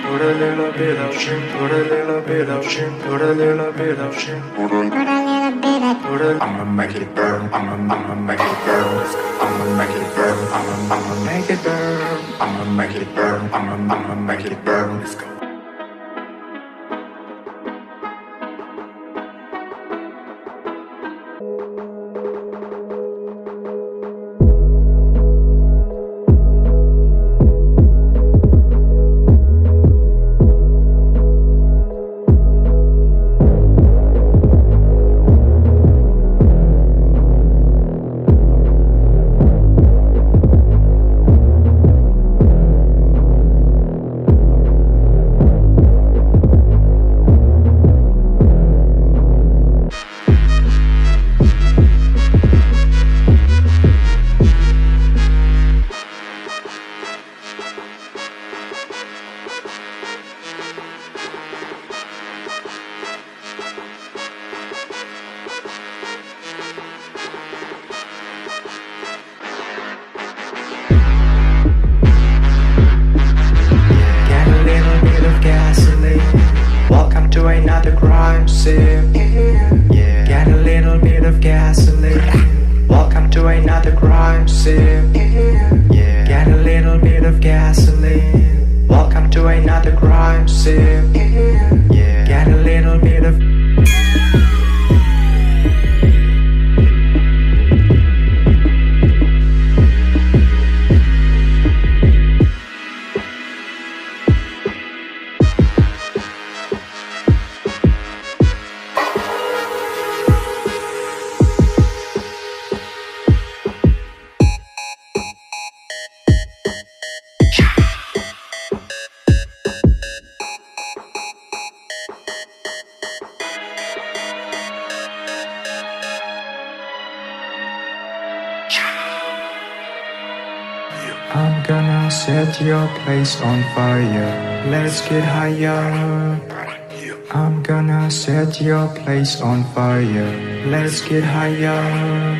Put a little bit of shit, put a little bit of shit, put a little bit of shit, put a little. I'ma make it burn, I'ma make it burn, I'ma make it burn, I'ma make it burn, I'ma make it burn, I'ma make it burn. Let's go. Welcome to another crime scene. Get a little bit of gasoline. Welcome to another crime scene. Get a little bit of gasoline. Welcome to another crime scene. Get a little bit of. I'm gonna set your place on fire. Let's get higher. I'm gonna set your place on fire. Let's get higher.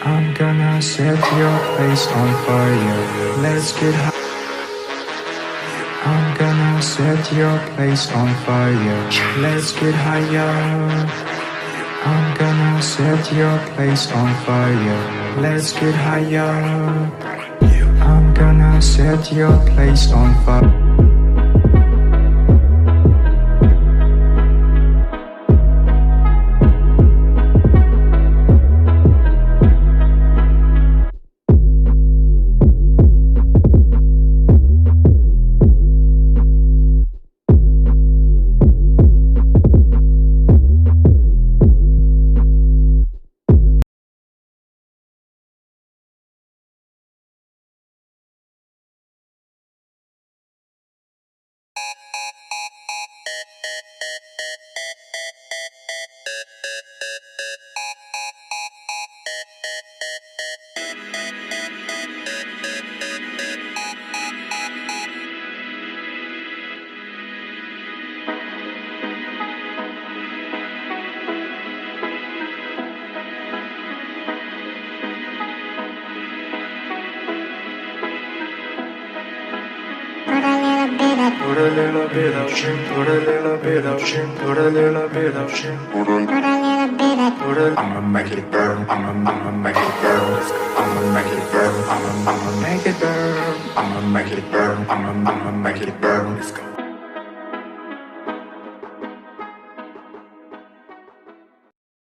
I'm gonna set your place on fire. Let's get higher. I'm gonna set your place on fire. Let's get higher. I'm gonna set your place on fire. Let's get higher. I'm gonna set your place on fire. Put a little bit of shit, put a little bit of shit, put a little bit of shit, put a. I'ma make it burn, I'ma make it burn, I'ma make it burn, I'ma make it burn, I'ma make it burn, I'ma make it burn. Let's go.